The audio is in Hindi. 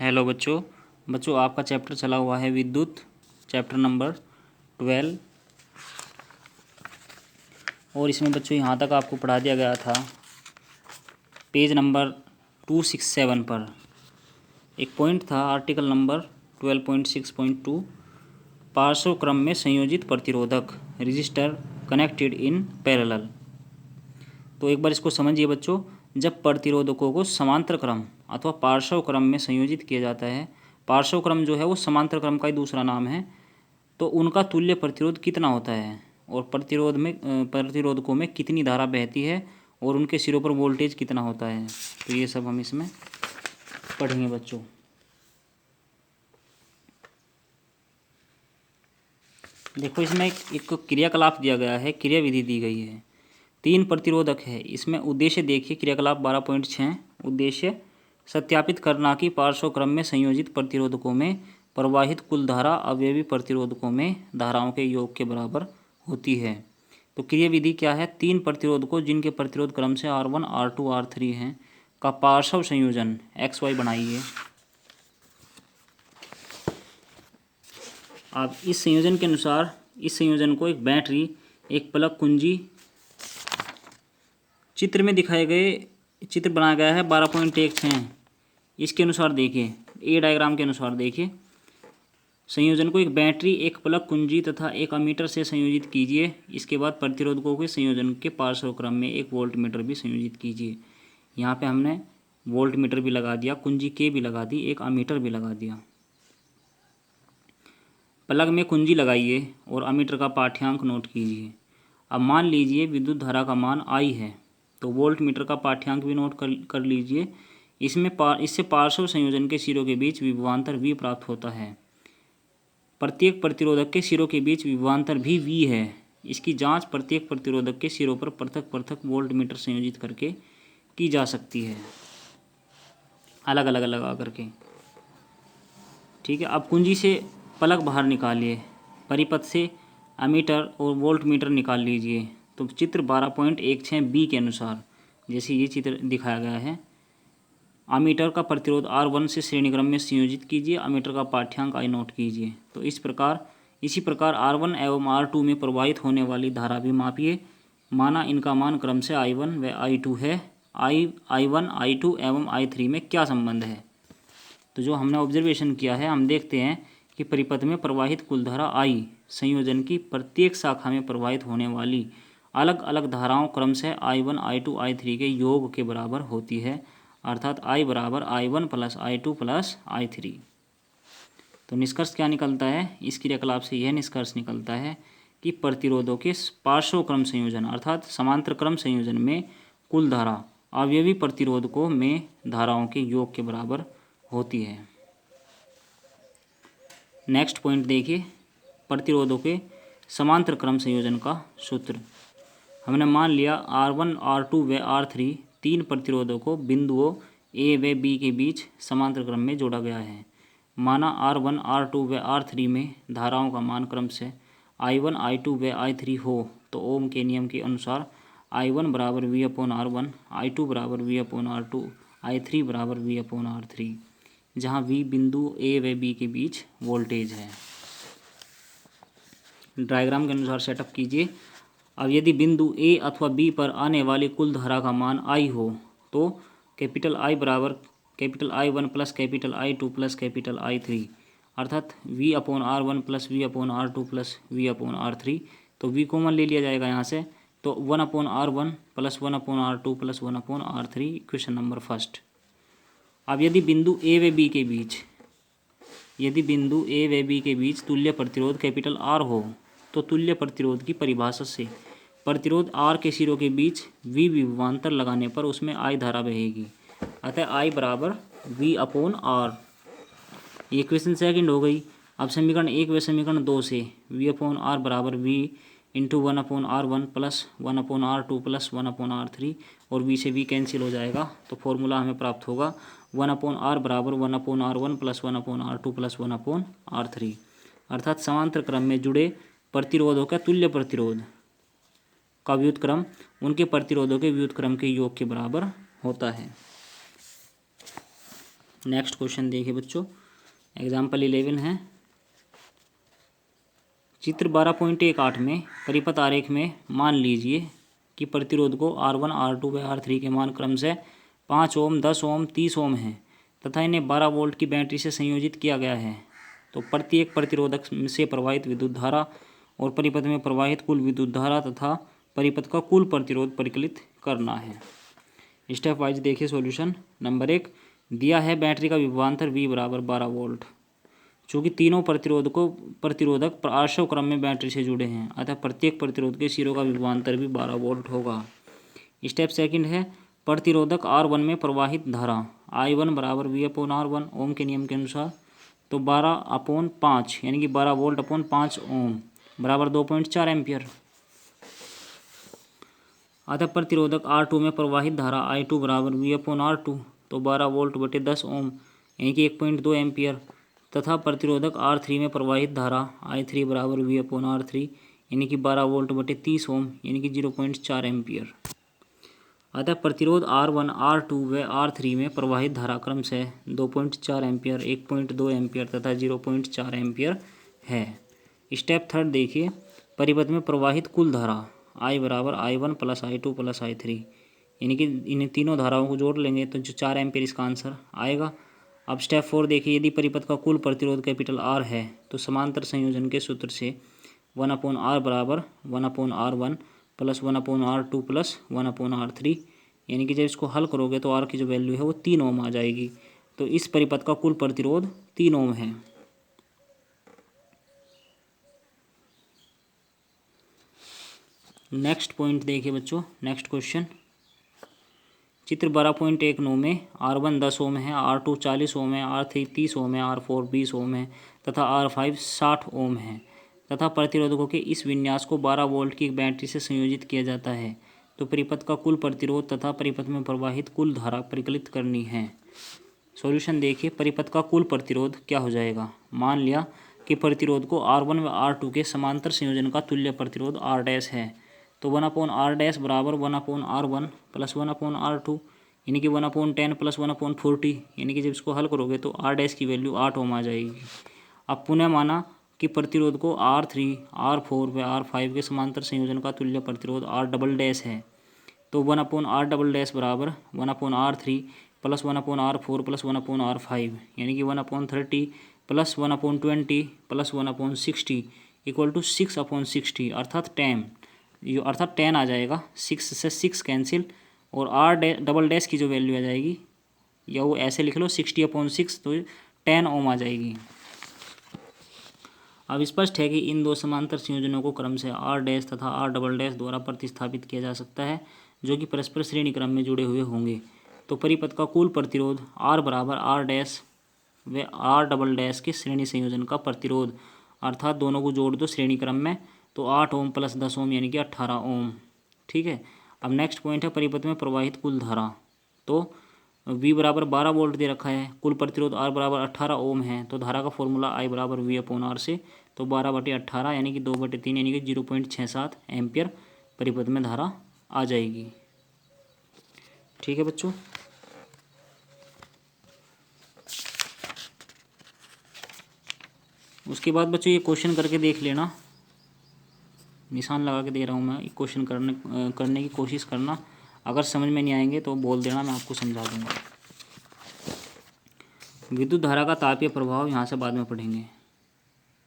हेलो बच्चों आपका चैप्टर चला हुआ है विद्युत, चैप्टर नंबर 12। और इसमें बच्चों यहाँ तक आपको पढ़ा दिया गया था पेज नंबर 267 पर एक पॉइंट था, आर्टिकल नंबर 12.6.2 पार्श्व क्रम में संयोजित प्रतिरोधक रजिस्टर कनेक्टेड इन पैरेलल। तो एक बार इसको समझिए बच्चों, जब प्रतिरोधकों को समांतर क्रम अथवा पार्श्व क्रम में संयोजित किया जाता है, पार्श्व क्रम जो है वो समांतर क्रम का ही दूसरा नाम है, तो उनका तुल्य प्रतिरोध कितना होता है और प्रतिरोधकों में कितनी धारा बहती है और उनके सिरों पर वोल्टेज कितना होता है, तो ये सब हम इसमें पढ़ेंगे बच्चों। देखो इसमें एक क्रियाकलाप दिया गया है, क्रिया विधि दी गई है। 3 प्रतिरोधक है, इसमें उद्देश्य देखिए क्रियाकलाप 12.6 उद्देश्य सत्यापित करना कि पार्श्व क्रम में संयोजित प्रतिरोधकों में प्रवाहित कुल धारा अवयवी प्रतिरोधकों में धाराओं के योग के बराबर होती है। तो क्रिया विधि क्या है? 3 प्रतिरोधकों जिनके प्रतिरोध क्रम से R1, R2, R3 हैं का पार्श्व संयोजन XY बनाइए। अब इस संयोजन के अनुसार इस संयोजन को एक बैटरी, एक प्लग कुंजी, चित्र में दिखाए गए चित्र बनाया गया है 12.16, इसके अनुसार देखिए, ए डायग्राम के अनुसार देखिए, संयोजन को एक बैटरी, एक प्लग कुंजी तथा एक अमीटर से संयोजित कीजिए। इसके बाद प्रतिरोधकों के संयोजन के पार्श्व क्रम में एक वोल्ट मीटर भी संयोजित कीजिए। यहाँ पे हमने वोल्ट मीटर भी लगा दिया, कुंजी के भी लगा दी, एक अमीटर भी लगा दिया। प्लग में कुंजी लगाइए और अमीटर का पाठ्यांक नोट कीजिए। अब मान लीजिए विद्युत धारा का मान I है, तो वोल्ट मीटर का पाठ्यांक भी नोट कर लीजिए। इससे पार्श्व संयोजन के सिरों के बीच विभवांतर V प्राप्त होता है। प्रत्येक प्रतिरोधक के सिरों के बीच विभवांतर भी V है। इसकी जांच प्रत्येक प्रतिरोधक के सिरों पर पृथक पृथक वोल्ट मीटर संयोजित करके की जा सकती है, अलग अलग लगा करके। ठीक है, अब कुंजी से प्लग बाहर निकालिए, परिपथ से अमीटर और वोल्ट मीटर निकाल लीजिए। तो चित्र 12.16 के अनुसार जैसे ये चित्र दिखाया गया है, अमीटर का प्रतिरोध R1 से श्रेणी क्रम में संयोजित कीजिए, अमीटर का पाठ्यांक I नोट कीजिए। तो इसी प्रकार R1 एवं R2 में प्रवाहित होने वाली धारा भी मापिए। माना इनका मान क्रम से I1 व I2 है। I1, I2 एवं I3 में क्या संबंध है? तो जो हमने ऑब्जर्वेशन किया है, हम देखते हैं कि परिपथ में प्रवाहित कुल धारा I संयोजन की प्रत्येक शाखा में प्रवाहित होने वाली अलग अलग धाराओं क्रम से I1, I2, I3 के योग के बराबर होती है, अर्थात I बराबर I1 plus I2 plus I3। तो निष्कर्ष क्या निकलता है? इस क्रियाकलाप से यह निष्कर्ष निकलता है कि प्रतिरोधों के पार्श्व क्रम संयोजन अर्थात समांतर क्रम संयोजन में कुल धारा अवयवी प्रतिरोधकों में धाराओं के योग के बराबर होती है। नेक्स्ट पॉइंट देखिए, प्रतिरोधों के समांतर क्रम संयोजन का सूत्र। हमने मान लिया R1, R2 व R3 3 प्रतिरोधों को बिंदुओं A व B के बीच समांतर क्रम में जोड़ा गया है। माना R1, R2 व R3 में धाराओं का मान क्रम से I1, I2 व I3 हो, तो ओम के नियम के अनुसार I1 बराबर V/R1, I2 बराबर V/R2, I3 बराबर V/R3, जहाँ V बिंदु A व B के बीच वोल्टेज है। डायग्राम के अनुसार सेटअप कीजिए। अब यदि बिंदु A अथवा B पर आने वाली कुल धारा का मान I हो, तो कैपिटल I बराबर capital I1 plus capital I2 plus capital I3, अर्थात V/R1 plus V/R2 plus V/R3। तो V कॉमन ले लिया जाएगा यहाँ से, तो 1/R1 plus 1/R2 plus 1/R3, equation number first. अब यदि बिंदु A व B के बीच तुल्य प्रतिरोध कैपिटल R हो, तो तुल्य प्रतिरोध की परिभाषा से प्रतिरोध R के सिरों के बीच V विभवांतर लगाने पर उसमें I धारा बहेगी, अतः I बराबर V/R। ये इक्वेशन सेकंड हो गई। अब समीकरण 1 व समीकरण 2 से V/R बराबर V into 1/R1 plus 1/R2 plus 1/R3 और V से V कैंसिल हो जाएगा, तो फॉर्मूला हमें प्राप्त होगा 1/R बराबर 1/R1 plus 1/R2 plus 1/R3, अर्थात समांतर क्रम में जुड़े प्रतिरोधों का तुल्य प्रतिरोध का व्युत्क्रम उनके प्रतिरोधों के व्युत्क्रम के योग के बराबर होता है। नेक्स्ट क्वेश्चन देखिए बच्चों, एग्जाम्पल 11 है। चित्र 12.18 में परिपथ आरेख में मान लीजिए कि प्रतिरोध को R1, R2 व R3 के मान क्रमशः 5 ओम, 10 ओम, 30 ओम है तथा इन्हें 12 वोल्ट की बैटरी से संयोजित किया गया है। तो प्रत्येक प्रतिरोधक से प्रवाहित विद्युत धारा और परिपथ में प्रवाहित कुल विद्युत धारा तथा परिपथ का कुल प्रतिरोध परिकलित करना है। स्टेप वाइज देखिए सॉल्यूशन। नंबर 1, दिया है बैटरी का विभवांतर V बराबर 12 वोल्ट। चूँकि तीनों प्रतिरोधक आश्रव क्रम में बैटरी से जुड़े हैं, अतः प्रत्येक प्रतिरोध के सिरों का विभवांतर भी 12 वोल्ट होगा। स्टेप सेकंड है, प्रतिरोधक R1 में प्रवाहित धारा I1 बराबर V/R1 ओम के नियम के अनुसार। तो 12/5 यानी कि 12 वोल्ट अपॉन 5 ओम बराबर 2.4 एम्पियर। अतः प्रतिरोधक R2 में प्रवाहित धारा I2 बराबर V/R2 तो 12 वोल्ट बटे 10 ओम यानी कि 1.2 एम्पियर तथा प्रतिरोधक R3 में प्रवाहित धारा I3 बराबर V/R3 यानी कि 12 वोल्ट बटे 30 ओम यानी कि 0.4 एम्पियर। अतः प्रतिरोध R1, R2 व R3 में प्रवाहित धारा क्रमशः 2.4 एम्पियर, 1.2 एम्पियर तथा 0.4 एम्पियर है। स्टेप थर्ड देखिए, परिपथ में प्रवाहित कुल धारा I बराबर I1 plus I2 plus I3 यानी कि इन तीनों धाराओं को जोड़ लेंगे तो जो 4 एम्पियर इसका आंसर आएगा। अब स्टेप 4 देखिए, यदि परिपथ का कुल प्रतिरोध कैपिटल R है तो समांतर संयोजन के सूत्र से 1/R बराबर 1/R1 plus 1/R2 plus 1/R3 यानी कि जब इसको हल करोगे तो R की जो वैल्यू है वो 3 ओम आ जाएगी। तो इस परिपथ का कुल प्रतिरोध 3 ओम है। नेक्स्ट पॉइंट देखिए बच्चों, नेक्स्ट क्वेश्चन। चित्र 12.19 में R1 10 ओम है, R2 40 ओम है, R3 30 ओम है, R4 20 ओम है तथा R5 60 ओम है तथा प्रतिरोधकों के इस विन्यास को 12 वोल्ट की एक बैटरी से संयोजित किया जाता है। तो परिपथ का कुल प्रतिरोध तथा परिपथ में प्रवाहित कुल धारा परिकलित करनी है। सॉल्यूशन देखिए, परिपथ का कुल प्रतिरोध क्या हो जाएगा। मान लिया कि प्रतिरोध को R1 व R2 के समांतर संयोजन का तुल्य प्रतिरोध R डैश है। तो 1/R डैश बराबर 1/R1 प्लस 1/R2 यानी कि 1/10 प्लस 1/40 यानी कि जब इसको हल करोगे तो R डैश की वैल्यू 8 ओम आ जाएगी। अब पुनः माना कि प्रतिरोध को R3, R4 व R5 के समांतर संयोजन का तुल्य प्रतिरोध R डबल डैश है। तो 1/R डबल डैश बराबर 1/R3 plus 1/R4 plus 1/R5 यानी कि 1/30 प्लस 1/20 प्लस 1/60 इक्वल टू 6/60 अर्थात 10 आ जाएगा। 6 से 6 कैंसिल और R डबल डैश की जो वैल्यू आ जाएगी या वो ऐसे लिख लो 60/6 तो 10 ओम आ जाएगी। अब स्पष्ट है कि इन दो समांतर संयोजनों को क्रमशः R डैश तथा R डबल डैश द्वारा प्रतिस्थापित किया जा सकता है जो कि परस्पर श्रेणी क्रम में जुड़े हुए होंगे। तो परिपथ का कुल प्रतिरोध R बराबर R डैश व R डबल डैश के श्रेणी संयोजन का प्रतिरोध अर्थात दोनों को जोड़ दो श्रेणी क्रम में तो 8 ओम प्लस 10 ओम यानी कि 18 ओम। ठीक है। अब नेक्स्ट पॉइंट है परिपथ में प्रवाहित कुल धारा। तो V बराबर 12 वोल्ट दे रखा है, कुल प्रतिरोध R बराबर 18 ओम है तो धारा का फॉर्मूला I बराबर V/R से तो 12/18 यानी कि 2/3 यानी कि 0.67 एम्पियर परिपथ में धारा आ जाएगी। ठीक है बच्चों। उसके बाद बच्चों ये क्वेश्चन करके देख लेना, निशान लगा के दे रहा हूँ मैं, क्वेश्चन करने की कोशिश करना। अगर समझ में नहीं आएंगे तो बोल देना, मैं आपको समझा दूंगा। विद्युत धारा का तापीय प्रभाव यहाँ से बाद में पढ़ेंगे।